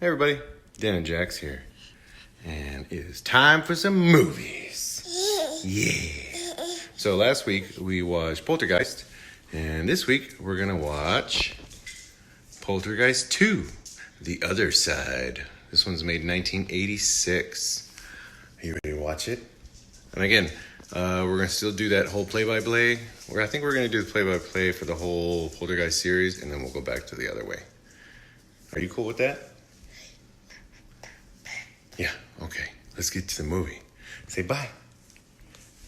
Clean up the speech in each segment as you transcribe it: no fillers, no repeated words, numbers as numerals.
Hey everybody, Dan and Jax here, and it is time for some movies. Yeah. So last week we watched Poltergeist, and this week we're gonna watch Poltergeist II, The Other Side. This one's made in 1986. Are you ready to watch it? And again, we're gonna still do that whole play-by-play. I think we're gonna do the play-by-play for the whole Poltergeist series, and then we'll go back to the other way. Are you cool with that? Yeah, okay. Let's get to the movie. Say bye.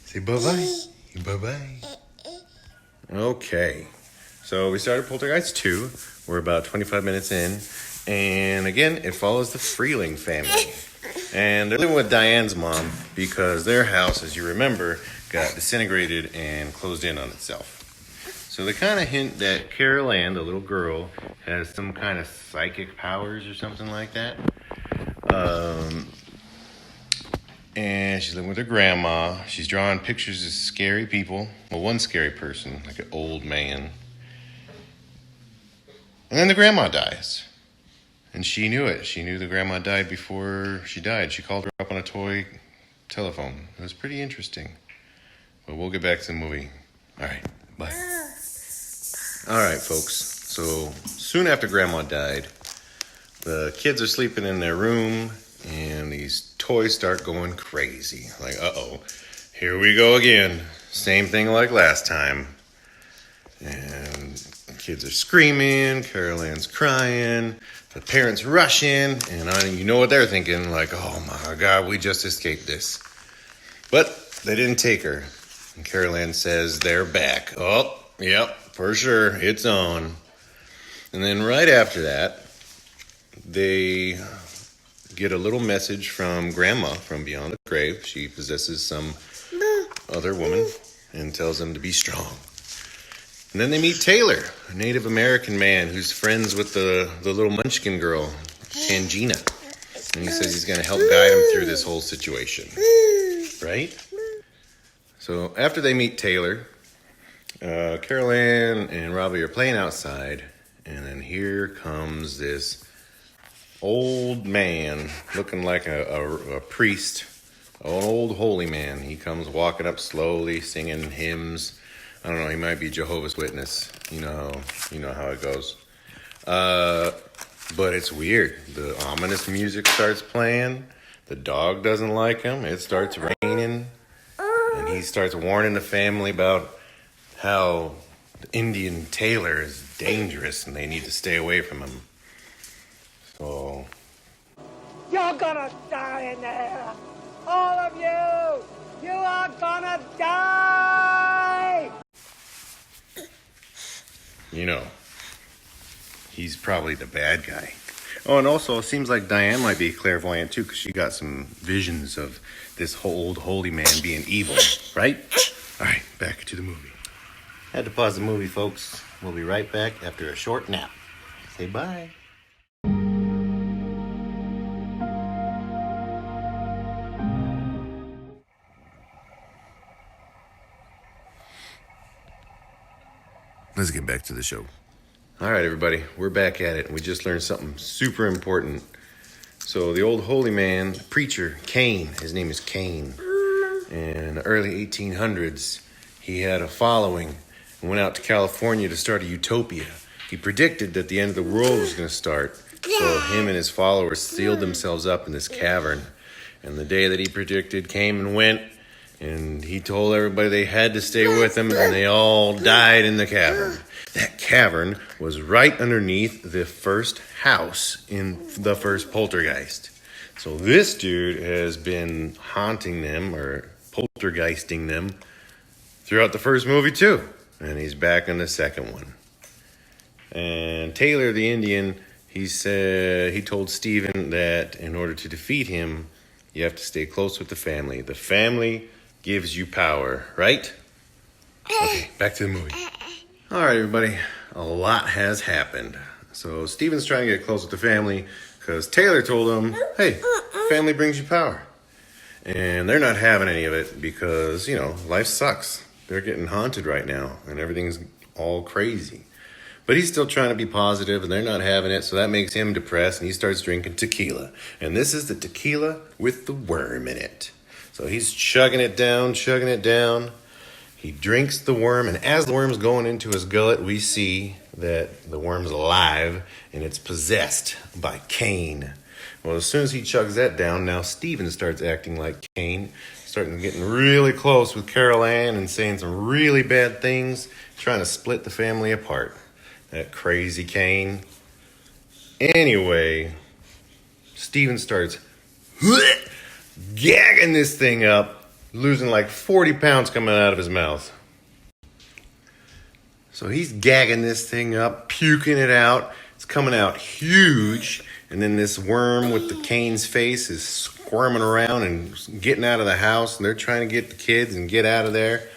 Say bye-bye. Bye-bye. Okay. So we started Poltergeist 2. We're about 25 minutes in. And again, it follows the Freeling family. And they're living with Diane's mom because their house, as you remember, got disintegrated and closed in on itself. So they kind of hint that Carol Ann, the little girl, has some kind of psychic powers or something like that. And she's living with her grandma. She's drawing pictures of scary people. Well, one scary person, like an old man. And then the grandma dies. And she knew it. She knew the grandma died before she died. She called her up on a toy telephone. It was pretty interesting. But we'll get back to the movie. All right, bye. All right, folks. So soon after grandma died, the kids are sleeping in their room, and these toys start going crazy. Like, uh-oh, here we go again. Same thing like last time. And the kids are screaming, Carol Ann's crying, the parents rush in, and you know what they're thinking, like, oh my God, we just escaped this. But they didn't take her. And Carol Ann says they're back. Oh, yep, for sure, it's on. And then right after that, they get a little message from Grandma from beyond the grave. She possesses some other woman and tells them to be strong. And then they meet Taylor, a Native American man who's friends with the little munchkin girl, Tangina. And he says he's going to help guide him through this whole situation. Right? So after they meet Taylor, Carol Ann and Robbie are playing outside. And then here comes this old man looking like a priest, an old holy man. He comes walking up slowly, singing hymns. I don't know, he might be Jehovah's Witness. You know how it goes. But it's weird. The ominous music starts playing. The dog doesn't like him. It starts raining. And he starts warning the family about how the Indian Taylor is dangerous and they need to stay away from him. So, you're gonna die in there! All of you! You are gonna die! you know, he's probably the bad guy. Oh, and also it seems like Diane might be clairvoyant too, because she got some visions of this old holy man being evil, right? All right, back to the movie. Had to pause the movie, folks. We'll be right back after a short nap. Say bye. Let's get back to the show. All right, everybody, we're back at it. We just learned something super important. So the old holy man, preacher, Cain, his name is Cain. In the early 1800s, he had a following and went out to California to start a utopia. He predicted that the end of the world was going to start. So him and his followers sealed themselves up in this cavern. And the day that he predicted came and went. And he told everybody they had to stay with him, and they all died in the cavern. That cavern was right underneath the first house in the first Poltergeist. So this dude has been haunting them, or poltergeisting them, throughout the first movie too. And he's back in the second one. And Taylor, the Indian, he told Stephen that in order to defeat him, you have to stay close with the family. The family gives you power, right? Okay, back to the movie. All right, everybody. A lot has happened. So Steven's trying to get close with the family because Taylor told him, hey, family brings you power. And they're not having any of it because, life sucks. They're getting haunted right now and everything's all crazy. But he's still trying to be positive, and they're not having it, so that makes him depressed, and he starts drinking tequila. And this is the tequila with the worm in it. So he's chugging it down, chugging it down. He drinks the worm, and as the worm's going into his gullet, we see that the worm's alive, and it's possessed by Cain. Well, as soon as he chugs that down, now Steven starts acting like Cain, starting getting really close with Carol Ann and saying some really bad things, trying to split the family apart. That crazy Cain. Anyway, Steven starts gagging this thing up, losing like 40 pounds coming out of his mouth. So he's gagging this thing up, puking it out. It's coming out huge. And then this worm with the Cain's face is squirming around and getting out of the house. And they're trying to get the kids and get out of there.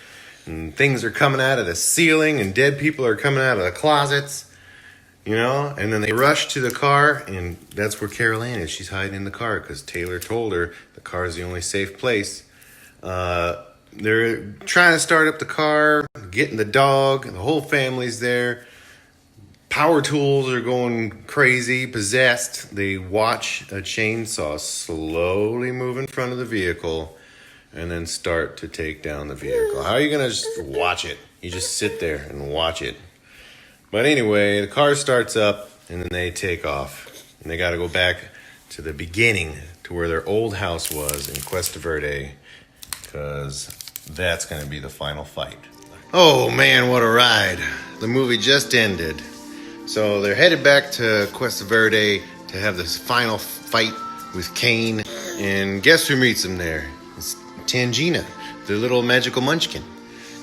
And things are coming out of the ceiling. And dead people are coming out of the closets. You know? And then they rush to the car. And that's where Carol Ann is. She's hiding in the car because Taylor told her the car is the only safe place. They're trying to start up the car, getting the dog. The whole family's there. Power tools are going crazy, possessed. They watch a chainsaw slowly move in front of the vehicle and then start to take down the vehicle. How are you going to just watch it? You just sit there and watch it. But anyway, the car starts up and then they take off. And they got to go back to the beginning, to where their old house was in Cuesta Verde, because that's going to be the final fight. Oh man, what a ride. The movie just ended. So they're headed back to Cuesta Verde to have this final fight with Cain. And guess who meets them there? It's Tangina, the little magical munchkin.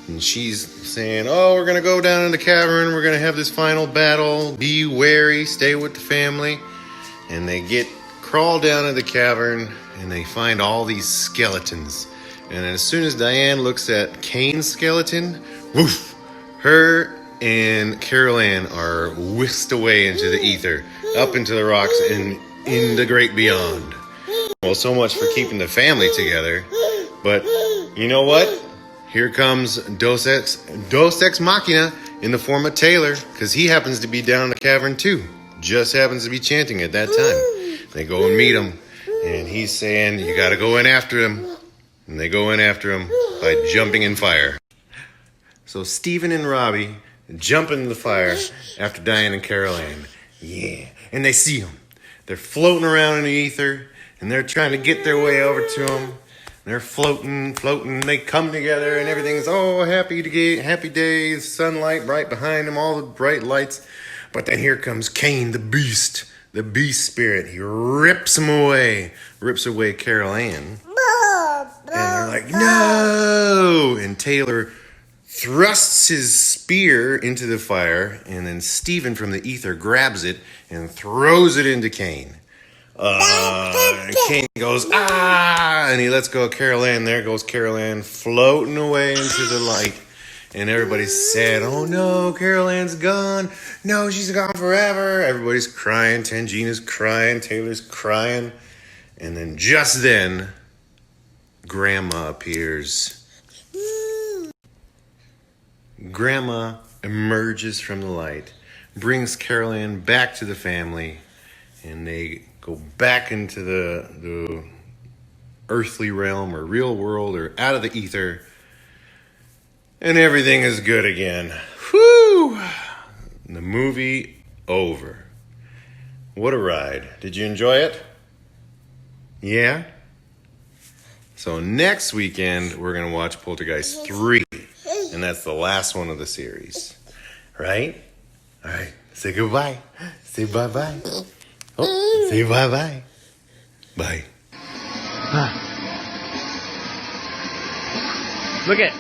And she's saying, oh, we're going to go down in the cavern. We're going to have this final battle. Be wary. Stay with the family. And they crawl down in the cavern and they find all these skeletons. And as soon as Diane looks at Cain's skeleton, woof, her and Carol Ann are whisked away into the ether, up into the rocks and in the great beyond. Well, so much for keeping the family together. But you know what? Here comes Dos Ex Machina in the form of Taylor, because he happens to be down in the cavern too. Just happens to be chanting at that time. They go and meet him, and he's saying, you got to go in after him. And they go in after him by jumping in fire. So Steven and Robbie jump into the fire after Diane and Carol Ann. Yeah. And they see him. They're floating around in the ether, and they're trying to get their way over to him. They're floating. They come together, and everything's happy days, sunlight right behind them, all the bright lights. But then here comes Cain, the beast spirit. He rips away Carol Ann. And they're like, no! And Taylor thrusts his spear into the fire, and then Steven from the ether grabs it and throws it into Cain. And Cain goes, ah! And he lets go of Carol Ann. There goes Carol Ann floating away into the light. And everybody's sad. Oh no, Carol Ann's gone. No, she's gone forever. Everybody's crying. Tangina's crying. Taylor's crying. And then just then, Grandma appears. Grandma emerges from the light, brings Carol Ann back to the family, and they go back into the earthly realm or real world or out of the ether, and everything is good again. Whew! The movie over. What a ride. Did you enjoy it? Yeah? So next weekend, we're going to watch Poltergeist 3. And that's the last one of the series. Right? All right. Say goodbye. Say bye-bye. Oh, say bye-bye. Bye. Look at.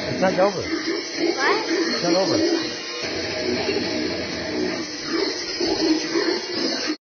It's not over. What? It's not over.